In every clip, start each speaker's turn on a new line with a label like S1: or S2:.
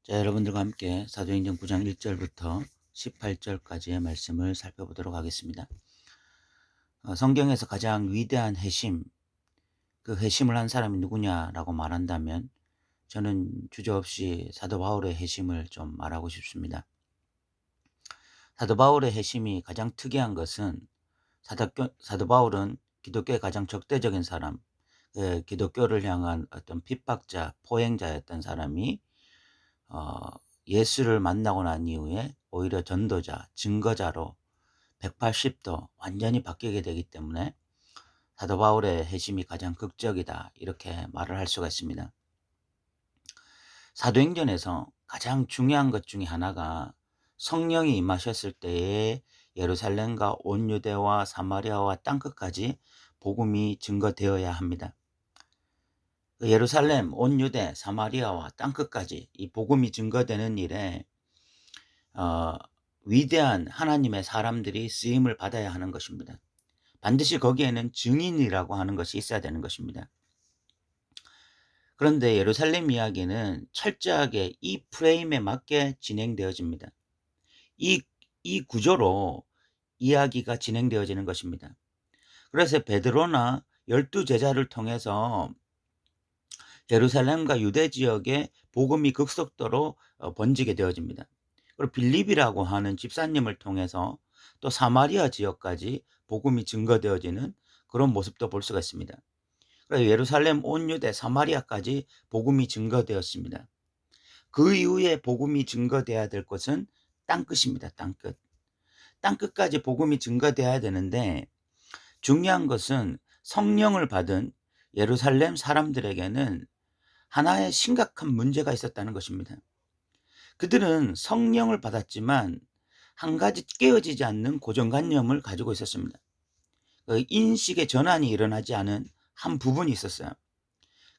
S1: 자, 여러분들과 함께 사도행전 9장 1절부터 18절까지의 말씀을 살펴보도록 하겠습니다. 성경에서 가장 위대한 회심, 그 회심을 한 사람이 누구냐라고 말한다면 저는 주저없이 사도 바울의 회심을 좀 말하고 싶습니다. 사도 바울의 회심이 가장 특이한 것은 사도 바울은 기독교의 가장 적대적인 사람, 기독교를 향한 어떤 핍박자, 포행자였던 사람이 어, 예수를 만나고 난 이후에 오히려 전도자, 증거자로 180도 완전히 바뀌게 되기 때문에 사도 바울의 회심이 가장 극적이다, 이렇게 말을 할 수가 있습니다. 사도행전에서 가장 중요한 것 중에 하나가 성령이 임하셨을 때에 예루살렘과 온 유대와 사마리아와 땅끝까지 복음이 증거되어야 합니다. 예루살렘, 온 유대, 사마리아와 땅끝까지 이 복음이 증거되는 일에 어, 위대한 하나님의 사람들이 쓰임을 받아야 하는 것입니다. 반드시 거기에는 증인이라고 하는 것이 있어야 되는 것입니다. 그런데 예루살렘 이야기는 철저하게 이 프레임에 맞게 진행되어집니다. 이, 이 구조로 이야기가 진행되어지는 것입니다. 그래서 베드로나 12제자를 통해서 예루살렘과 유대 지역에 복음이 급속도로 번지게 되어집니다. 그리고 빌립이라고 하는 집사님을 통해서 또 사마리아 지역까지 복음이 증거되어지는 그런 모습도 볼 수가 있습니다. 그래서 예루살렘, 온 유대, 사마리아까지 복음이 증거되었습니다. 그 이후에 복음이 증거되어야 될 것은 땅끝입니다. 땅끝. 땅끝까지 복음이 증거되어야 되는데 중요한 것은 성령을 받은 예루살렘 사람들에게는 하나의 심각한 문제가 있었다는 것입니다. 그들은 성령을 받았지만 한 가지 깨어지지 않는 고정관념을 가지고 있었습니다. 그 인식의 전환이 일어나지 않은 한 부분이 있었어요.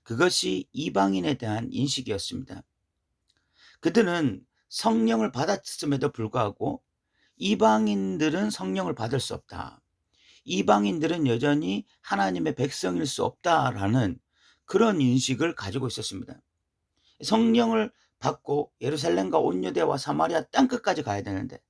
S1: 그것이 이방인에 대한 인식이었습니다. 그들은 성령을 받았음에도 불구하고 이방인들은 성령을 받을 수 없다, 이방인들은 여전히 하나님의 백성일 수 없다라는 그런 인식을 가지고 있었습니다. 성령을 받고 예루살렘과 온 유대와 사마리아 땅끝까지 가야 되는데,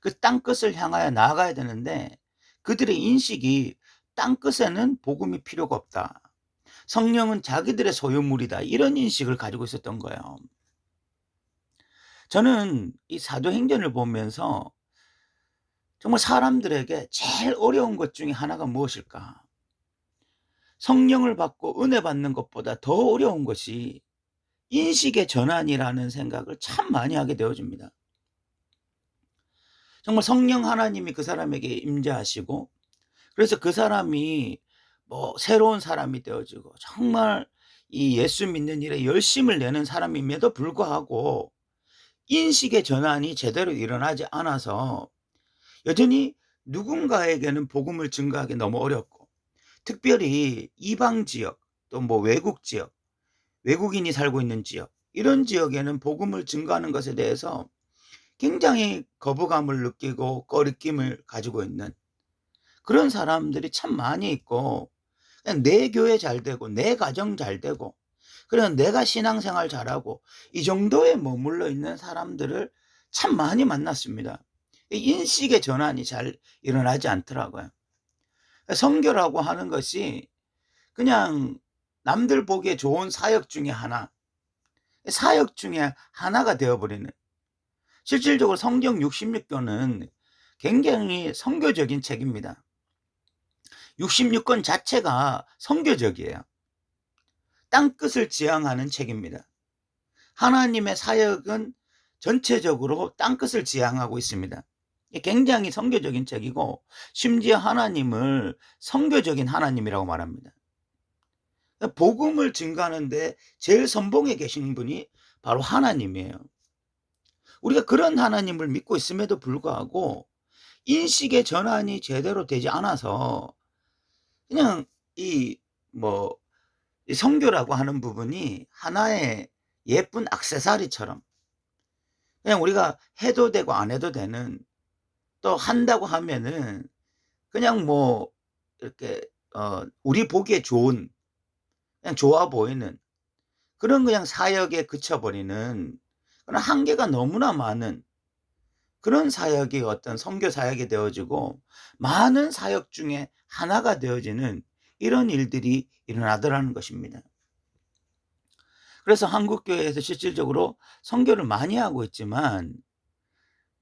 S1: 그 땅끝을 향하여 나아가야 되는데 그들의 인식이 땅끝에는 복음이 필요가 없다, 성령은 자기들의 소유물이다, 이런 인식을 가지고 있었던 거예요. 저는 이 사도행전을 보면서 정말 사람들에게 제일 어려운 것 중에 하나가 무엇일까? 성령을 받고 은혜 받는 것보다 더 어려운 것이 인식의 전환이라는 생각을 참 많이 하게 되어집니다. 정말 성령 하나님이 그 사람에게 임재하시고, 그래서 그 사람이 새로운 사람이 되어지고 정말 이 예수 믿는 일에 열심을 내는 사람임에도 불구하고 인식의 전환이 제대로 일어나지 않아서 여전히 누군가에게는 복음을 증거하기 너무 어렵고, 특별히 이방 지역, 또 외국 지역, 외국인이 살고 있는 지역, 이런 지역에는 복음을 증거하는 것에 대해서 굉장히 거부감을 느끼고 꺼리낌을 가지고 있는 그런 사람들이 참 많이 있고, 그냥 내 교회 잘 되고 내 가정 잘 되고 그냥 내가 신앙생활 잘하고 이 정도에 머물러 있는 사람들을 참 많이 만났습니다. 인식의 전환이 잘 일어나지 않더라고요. 선교라고 하는 것이 그냥 남들 보기에 좋은 사역 중에 하나, 사역 중에 하나가 되어버리는, 실질적으로 성경 66권은 굉장히 선교적인 책입니다. 66권 자체가 선교적이에요. 땅끝을 지향하는 책입니다. 하나님의 사역은 전체적으로 땅끝을 지향하고 있습니다. 굉장히 선교적인 책이고, 심지어 하나님을 선교적인 하나님이라고 말합니다. 복음을 증거하는데 제일 선봉에 계신 분이 바로 하나님이에요. 우리가 그런 하나님을 믿고 있음에도 불구하고 인식의 전환이 제대로 되지 않아서 그냥 이 선교라고 하는 부분이 하나의 예쁜 액세서리처럼 그냥 우리가 해도 되고 안 해도 되는, 또 한다고 하면은 그냥 이렇게 우리 보기에 좋은, 그냥 좋아 보이는 그런 그냥 사역에 그쳐 버리는 그런 한계가 너무나 많은 그런 사역이 어떤 선교 사역이 되어지고 많은 사역 중에 하나가 되어지는 이런 일들이 일어나더라는 것입니다. 그래서 한국 교회에서 실질적으로 선교를 많이 하고 있지만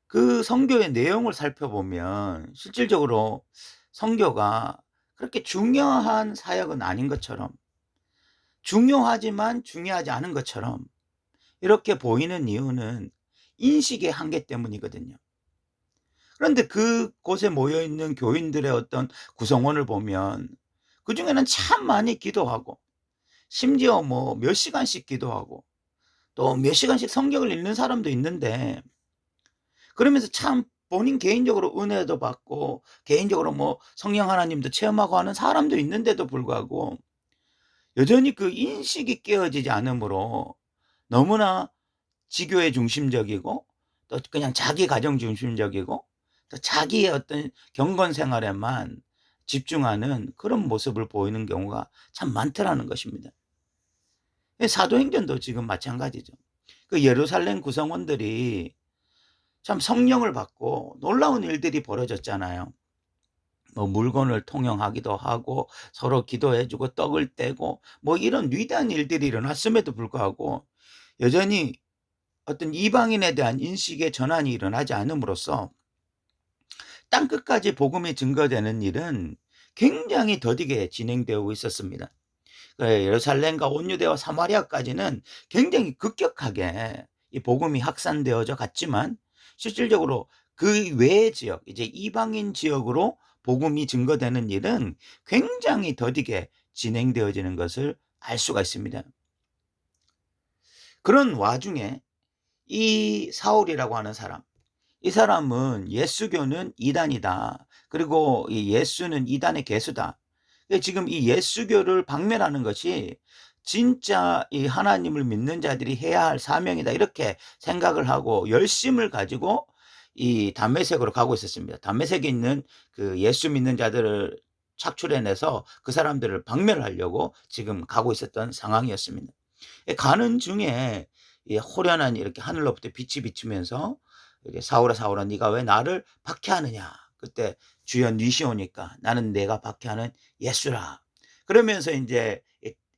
S1: 그 선교의 내용을 살펴보면 실질적으로 선교가 그렇게 중요한 사역은 아닌 것처럼, 중요하지만 중요하지 않은 것처럼 이렇게 보이는 이유는 인식의 한계 때문이거든요. 그런데 그곳에 모여 있는 교인들의 어떤 구성원을 보면 그중에는 참 많이 기도하고 심지어 뭐 몇 시간씩 기도하고 또 몇 시간씩 성경을 읽는 사람도 있는데, 그러면서 참 본인 개인적으로 은혜도 받고 개인적으로 뭐 성령 하나님도 체험하고 하는 사람도 있는데도 불구하고 여전히 그 인식이 깨어지지 않으므로 너무나 지교회 중심적이고 또 그냥 자기 가정 중심적이고 또 자기의 어떤 경건 생활에만 집중하는 그런 모습을 보이는 경우가 참 많더라는 것입니다. 사도행전도 지금 마찬가지죠. 그 예루살렘 구성원들이 참 성령을 받고 놀라운 일들이 벌어졌잖아요. 뭐 물건을 통용하기도 하고 서로 기도해 주고 떡을 떼고 뭐 이런 위대한 일들이 일어났음에도 불구하고 여전히 어떤 이방인에 대한 인식의 전환이 일어나지 않음으로써 땅끝까지 복음이 증거되는 일은 굉장히 더디게 진행되고 있었습니다. 예루살렘과 온유대와 사마리아까지는 굉장히 급격하게 이 복음이 확산되어져 갔지만 실질적으로 그 외의 지역, 이제 이방인 지역으로 복음이 증거되는 일은 굉장히 더디게 진행되어지는 것을 알 수가 있습니다. 그런 와중에 이 사울이라고 하는 사람, 이 사람은 예수교는 이단이다. 그리고 이 예수는 이단의 개수다. 지금 이 예수교를 박멸하는 것이 진짜 이 하나님을 믿는 자들이 해야 할 사명이다. 이렇게 생각을 하고 열심을 가지고 이 다메섹으로 가고 있었습니다. 다메섹에 있는 그 예수 믿는 자들을 착출해내서 그 사람들을 박멸하려고 지금 가고 있었던 상황이었습니다. 가는 중에 이 호련한 이렇게 하늘로부터 빛이 비치면서 이렇게 사울아 사울아 네가 왜 나를 박해하느냐. 그때 주여 니시 오니까 나는 내가 박해하는 예수라. 그러면서 이제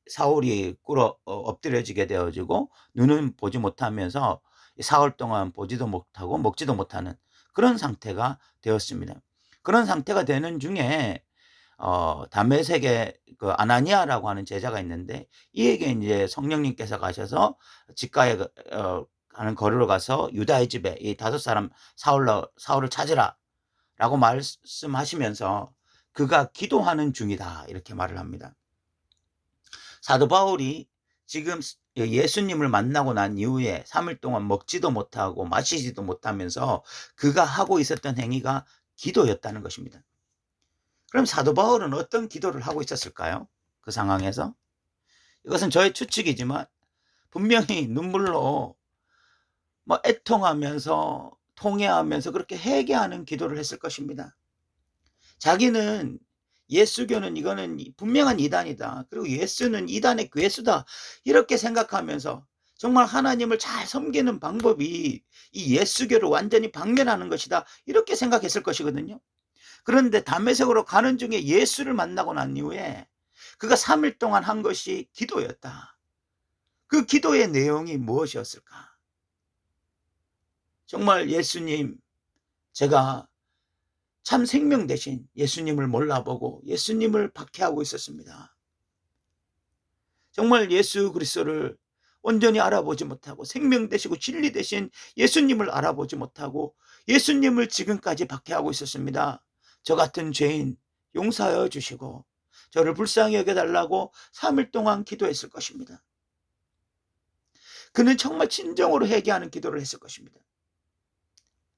S1: 사울이 엎드려지게 되어지고 눈은 보지 못하면서 사흘 동안 보지도 못하고 먹지도 못하는 그런 상태가 되었습니다. 그런 상태가 되는 중에 다메섹에 그 아나니아라고 하는 제자가 있는데 이에게 이제 성령님께서 가셔서 집가에 가는 거리로 가서 유다의 집에 이 5 사람 사울을 찾으라라고 말씀하시면서 그가 기도하는 중이다 이렇게 말을 합니다. 사도 바울이 지금 예수님을 만나고 난 이후에 3일 동안 먹지도 못하고 마시지도 못하면서 그가 하고 있었던 행위가 기도였다는 것입니다. 그럼 사도 바울은 어떤 기도를 하고 있었을까요? 그 상황에서? 이것은 저의 추측이지만 분명히 눈물로 뭐 애통하면서 통회하면서 그렇게 회개하는 기도를 했을 것입니다. 자기는 예수교는 이거는 분명한 이단이다. 그리고 예수는 이단의 괴수다. 이렇게 생각하면서 정말 하나님을 잘 섬기는 방법이 이 예수교를 완전히 박멸하는 것이다. 이렇게 생각했을 것이거든요. 그런데 다메섹으로 가는 중에 예수를 만나고 난 이후에 그가 3일 동안 한 것이 기도였다. 그 기도의 내용이 무엇이었을까? 정말 예수님, 제가 참 생명 대신 예수님을 몰라보고 예수님을 박해하고 있었습니다. 정말 예수 그리스도를 온전히 알아보지 못하고 생명 되시고 진리 되신 예수님을 알아보지 못하고 예수님을 지금까지 박해하고 있었습니다. 저 같은 죄인 용서하여 주시고 저를 불쌍히 여겨달라고 3일 동안 기도했을 것입니다. 그는 정말 진정으로 회개하는 기도를 했을 것입니다.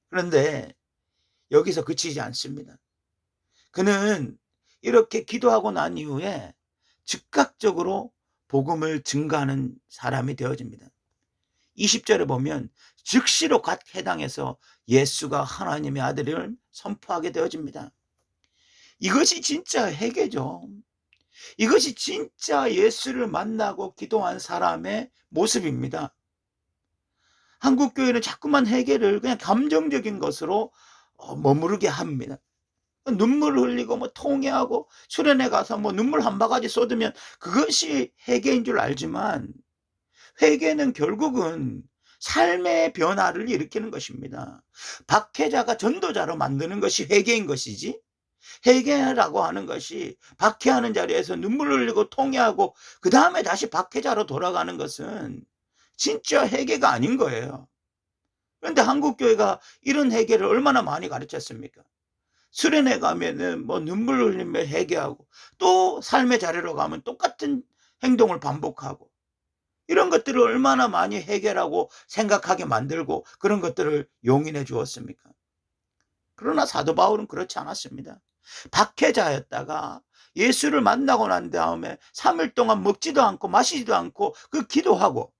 S1: 그런데 여기서 그치지 않습니다. 그는 이렇게 기도하고 난 이후에 즉각적으로 복음을 증거하는 사람이 되어집니다. 20절에 보면 즉시로 갓 해당해서 예수가 하나님의 아들을 선포하게 되어집니다. 이것이 진짜 회개죠. 이것이 진짜 예수를 만나고 기도한 사람의 모습입니다. 한국 교회는 자꾸만 회개를 그냥 감정적인 것으로 머무르게 합니다. 눈물 흘리고 뭐 통회하고 수련회 가서 뭐 눈물 한 바가지 쏟으면 그것이 회개인 줄 알지만, 회개는 결국은 삶의 변화를 일으키는 것입니다. 박해자가 전도자로 만드는 것이 회개인 것이지, 회개라고 하는 것이 박해하는 자리에서 눈물 흘리고 통회하고 그 다음에 다시 박해자로 돌아가는 것은 진짜 회개가 아닌 거예요. 그런데 한국 교회가 이런 회개를 얼마나 많이 가르쳤습니까? 수련회 가면은 뭐 눈물 흘리며 회개하고, 또 삶의 자리로 가면 똑같은 행동을 반복하고, 이런 것들을 얼마나 많이 회개라고 생각하게 만들고 그런 것들을 용인해 주었습니까? 그러나 사도 바울은 그렇지 않았습니다. 박해자였다가 예수를 만나고 난 다음에 3일 동안 먹지도 않고 마시지도 않고 기도하고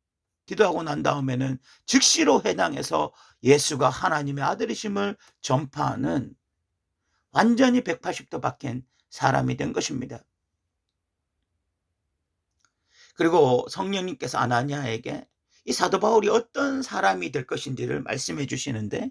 S1: 난 다음에는 즉시로 회당에서 예수가 하나님의 아들이심을 전파하는 완전히 180도 바뀐 사람이 된 것입니다. 그리고 성령님께서 아나니아에게 이 사도 바울이 어떤 사람이 될 것인지를 말씀해 주시는데,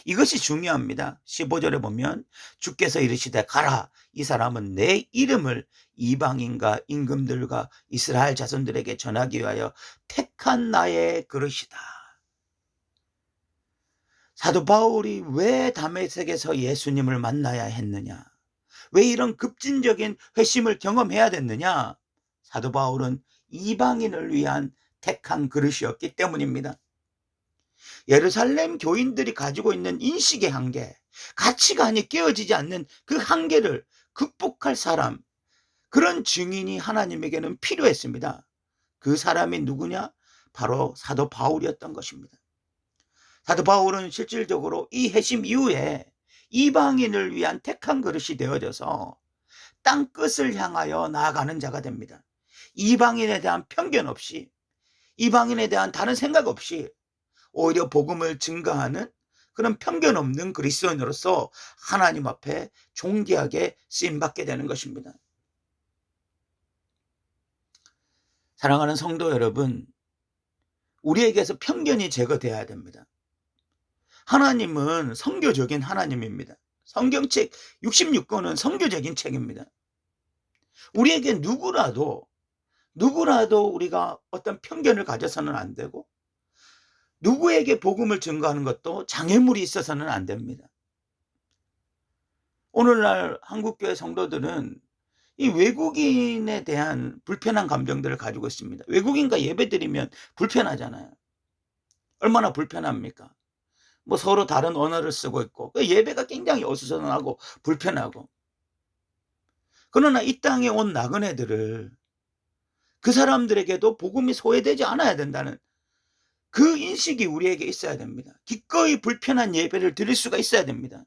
S1: 이것이 중요합니다. 15절에 보면 주께서 이르시되 가라, 이 사람은 내 이름을 이방인과 임금들과 이스라엘 자손들에게 전하기 위하여 택한 나의 그릇이다. 사도 바울이 왜 다메섹에서 예수님을 만나야 했느냐, 왜 이런 급진적인 회심을 경험해야 됐느냐? 사도 바울은 이방인을 위한 택한 그릇이었기 때문입니다. 예루살렘 교인들이 가지고 있는 인식의 한계, 가치관이 깨어지지 않는 그 한계를 극복할 사람, 그런 증인이 하나님에게는 필요했습니다. 그 사람이 누구냐? 바로 사도 바울이었던 것입니다. 사도 바울은 실질적으로 이 회심 이후에 이방인을 위한 택한 그릇이 되어져서 땅끝을 향하여 나아가는 자가 됩니다. 이방인에 대한 편견 없이, 이방인에 대한 다른 생각 없이 오히려 복음을 증거하는 그런 편견 없는 그리스도인으로서 하나님 앞에 존귀하게 쓰임받게 되는 것입니다. 사랑하는 성도 여러분, 우리에게서 편견이 제거되어야 됩니다. 하나님은 선교적인 하나님입니다. 성경책 66권은 선교적인 책입니다. 우리에게 누구라도 우리가 어떤 편견을 가져서는 안 되고, 누구에게 복음을 증거하는 것도 장애물이 있어서는 안 됩니다. 오늘날 한국교회 성도들은 이 외국인에 대한 불편한 감정들을 가지고 있습니다. 외국인과 예배드리면 불편하잖아요. 얼마나 불편합니까? 뭐 서로 다른 언어를 쓰고 있고 예배가 굉장히 어수선하고 불편하고. 그러나 이 땅에 온 나그네들을, 그 사람들에게도 복음이 소외되지 않아야 된다는 그 인식이 우리에게 있어야 됩니다. 기꺼이 불편한 예배를 드릴 수가 있어야 됩니다.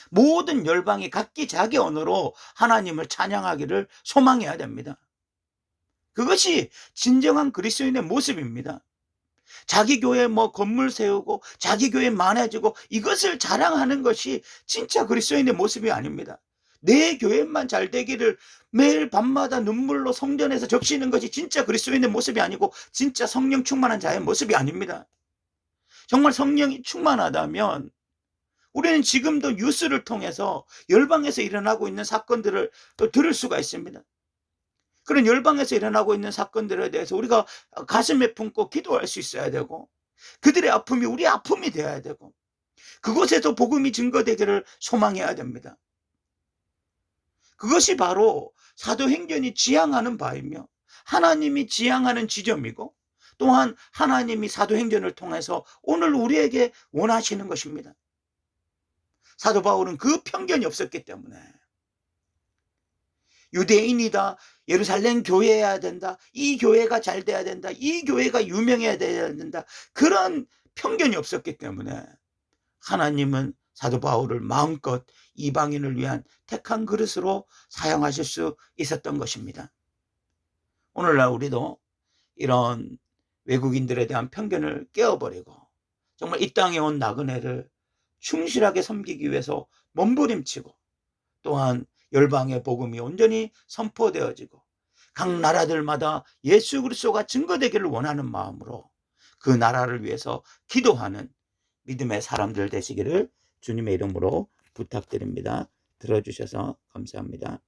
S1: 모든 열방이 각기 자기 언어로 하나님을 찬양하기를 소망해야 됩니다. 그것이 진정한 그리스도인의 모습입니다. 자기 교회 뭐 건물 세우고 자기 교회 많아지고 이것을 자랑하는 것이 진짜 그리스도인의 모습이 아닙니다. 내 교회만 잘 되기를 매일 밤마다 눈물로 성전에서 적시는 것이 진짜 그리스도인의 모습이 아니고 진짜 성령 충만한 자의 모습이 아닙니다. 정말 성령이 충만하다면 우리는 지금도 뉴스를 통해서 열방에서 일어나고 있는 사건들을 들을 수가 있습니다. 그런 열방에서 일어나고 있는 사건들에 대해서 우리가 가슴에 품고 기도할 수 있어야 되고, 그들의 아픔이 우리의 아픔이 되어야 되고, 그곳에도 복음이 증거되기를 소망해야 됩니다. 그것이 바로 사도행전이 지향하는 바이며 하나님이 지향하는 지점이고, 또한 하나님이 사도행전을 통해서 오늘 우리에게 원하시는 것입니다. 사도 바울은 그 편견이 없었기 때문에 유대인이다, 예루살렘 교회여야 된다, 이 교회가 잘 돼야 된다, 이 교회가 유명해야 된다, 그런 편견이 없었기 때문에 하나님은 사도 바울을 마음껏 이방인을 위한 택한 그릇으로 사용하실 수 있었던 것입니다. 오늘날 우리도 이런 외국인들에 대한 편견을 깨어버리고 정말 이 땅에 온 나그네를 충실하게 섬기기 위해서 몸부림치고, 또한 열방의 복음이 온전히 선포되어지고 각 나라들마다 예수 그리스도가 증거되기를 원하는 마음으로 그 나라를 위해서 기도하는 믿음의 사람들 되시기를 주님의 이름으로 부탁드립니다. 들어 주셔서 감사합니다.